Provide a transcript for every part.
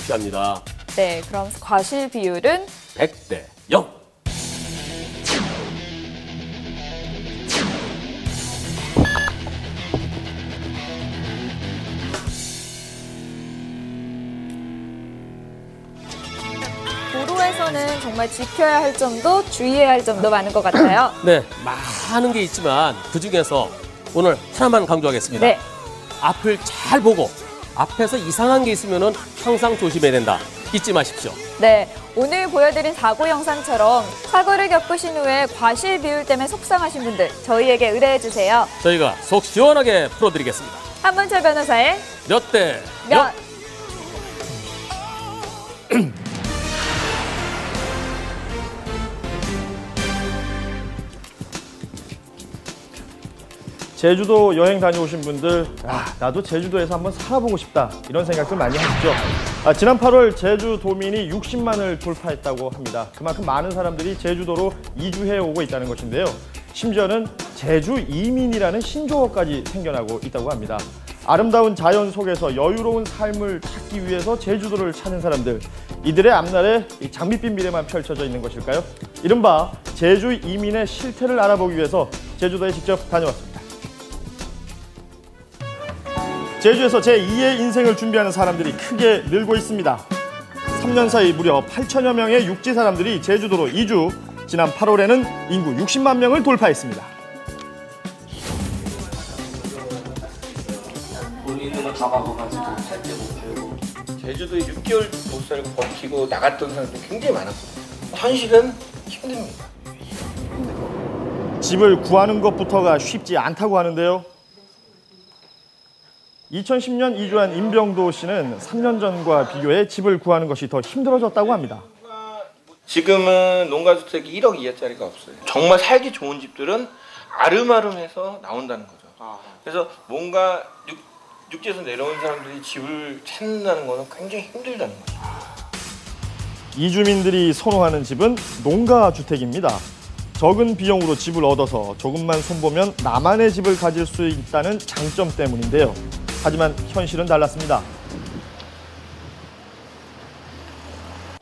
필요합니다. 네, 그럼 과실 비율은 100대 0. 도로에서는 정말 지켜야 할 점도 주의해야 할 점도 많은 것 같아요. 네, 많은 게 있지만 그중에서 오늘 하나만 강조하겠습니다. 네. 앞을 잘 보고 앞에서 이상한 게 있으면 항상 조심해야 된다. 잊지 마십시오. 네, 오늘 보여드린 사고 영상처럼 사고를 겪으신 후에 과실 비율 때문에 속상하신 분들 저희에게 의뢰해주세요. 저희가 속 시원하게 풀어드리겠습니다. 한문철 변호사의 몇 대 몇. 제주도 여행 다녀오신 분들, 나도 제주도에서 한번 살아보고 싶다 이런 생각들 많이 하시죠. 지난 8월 제주 도민이 60만을 돌파했다고 합니다. 그만큼 많은 사람들이 제주도로 이주해 오고 있다는 것인데요. 심지어는 제주 이민이라는 신조어까지 생겨나고 있다고 합니다. 아름다운 자연 속에서 여유로운 삶을 찾기 위해서 제주도를 찾는 사람들, 이들의 앞날에 장밋빛 미래만 펼쳐져 있는 것일까요? 이른바 제주 이민의 실태를 알아보기 위해서 제주도에 직접 다녀왔습니다. 제주에서 제2의 인생을 준비하는 사람들이 크게 늘고 있습니다. 3년 사이 무려 8천여 명의 육지 사람들이 제주도로 이주, 지난 8월에는 인구 60만 명을 돌파했습니다. 본인은 다 가봐가지고 살때 못 배우고 제주도에 6개월 못 살고 버티고 나갔던 사람들이 굉장히 많았거든요. 현실은 힘듭니다. 집을 구하는 것부터가 쉽지 않다고 하는데요. 2010년 이주한 임병도 씨는 3년 전과 비교해 집을 구하는 것이 더 힘들어졌다고 합니다. 지금은 농가주택이 1억 이하짜리가 없어요. 정말 살기 좋은 집들은 아름아름해서 나온다는 거죠. 그래서 뭔가 육지에서 내려온 사람들이 집을 찾는다는 거는 굉장히 힘들다는 거죠. 이주민들이 선호하는 집은 농가주택입니다. 적은 비용으로 집을 얻어서 조금만 손보면 나만의 집을 가질 수 있다는 장점 때문인데요. 하지만 현실은 달랐습니다.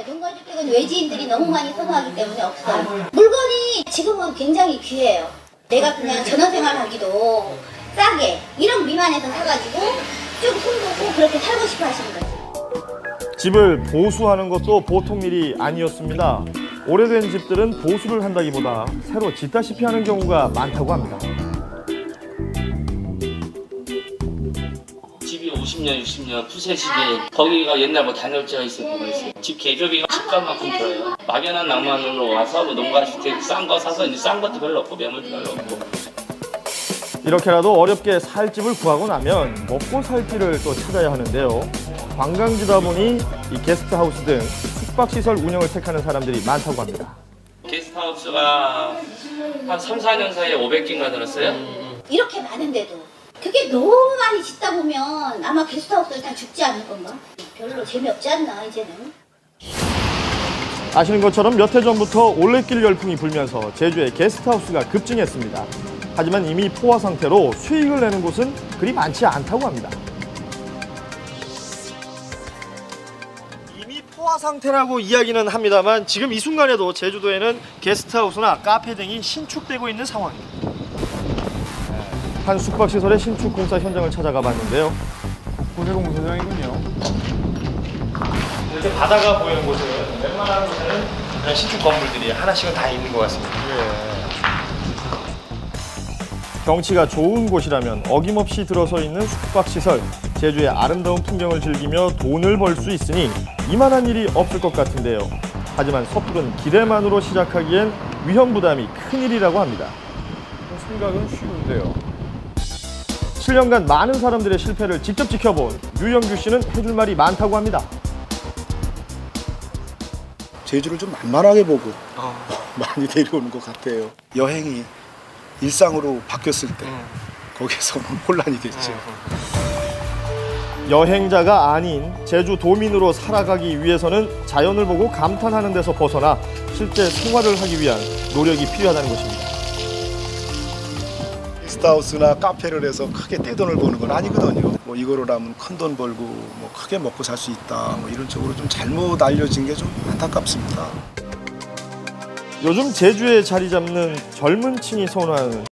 농가주택은 외지인들이 너무 많이 선호하기 때문에 없어요. 물건이 지금은 굉장히 귀해요. 내가 그냥 전원생활하기도 싸게 1억 미만에서 사가지고 쭉 손보고 그렇게 살고 싶어 하시는 거죠. 집을 보수하는 것도 보통 일이 아니었습니다. 오래된 집들은 보수를 한다기보다 새로 짓다시피 하는 경우가 많다고 합니다. 집이 50년, 60년 푸세 시기 거기가 옛날 뭐 단열재가 있을 거가 있어요. 집 개조비가 집값만큼 들어요. 막연한 낭만으로 와서 뭐 농가주택 싼 거 사서 이제 싼 것도 별로 없고 매물도 별로 없고. 이렇게라도 어렵게 살 집을 구하고 나면 먹고 살 길을 또 찾아야 하는데요. 관광지다 보니 이 게스트하우스 등 숙박시설 운영을 택하는 사람들이 많다고 합니다. 게스트하우스가 한 3, 4년 사이에 500개인가 늘었어요. 이렇게 많은데도 그게 너무 많이 짓다 보면 아마 게스트하우스를 다 죽지 않을 건가? 별로 재미없지 않나 이제는. 아시는 것처럼 몇 해 전부터 올레길 열풍이 불면서 제주의 게스트하우스가 급증했습니다. 하지만 이미 포화 상태로 수익을 내는 곳은 그리 많지 않다고 합니다. 이미 포화 상태라고 이야기는 합니다만 지금 이 순간에도 제주도에는 게스트하우스나 카페 등이 신축되고 있는 상황입니다. 한 숙박시설의 신축 공사 현장을 찾아가 봤는데요. 고대 공사장이군요. 이렇게 바다가 보이는 곳은 웬만한 곳에는 그냥 신축 건물들이 하나씩은 다 있는 것 같습니다. 경치가 좋은 곳이라면 어김없이 들어서 있는 숙박시설. 제주의 아름다운 풍경을 즐기며 돈을 벌 수 있으니 이만한 일이 없을 것 같은데요. 하지만 섣부른 기대만으로 시작하기엔 위험 부담이 큰일이라고 합니다. 생각은 쉬운데요. 7년간 많은 사람들의 실패를 직접 지켜본 유영규 씨는 해줄 말이 많다고 합니다. 제주를 좀 만만하게 보고 많이 내려오는 것 같아요. 여행이 일상으로 바뀌었을 때 거기서는 혼란이겠죠. 여행자가 아닌 제주 도민으로 살아가기 위해서는 자연을 보고 감탄하는 데서 벗어나 실제 생활을 하기 위한 노력이 필요하다는 것입니다. 게스트하우스나 카페를 해서 크게 떼돈을 버는 건 아니거든요. 뭐 이거로라면 큰 돈 벌고 뭐 크게 먹고 살 수 있다 뭐 이런 쪽으로 좀 잘못 알려진 게 좀 안타깝습니다. 요즘 제주에 자리 잡는 젊은 층이 선호하는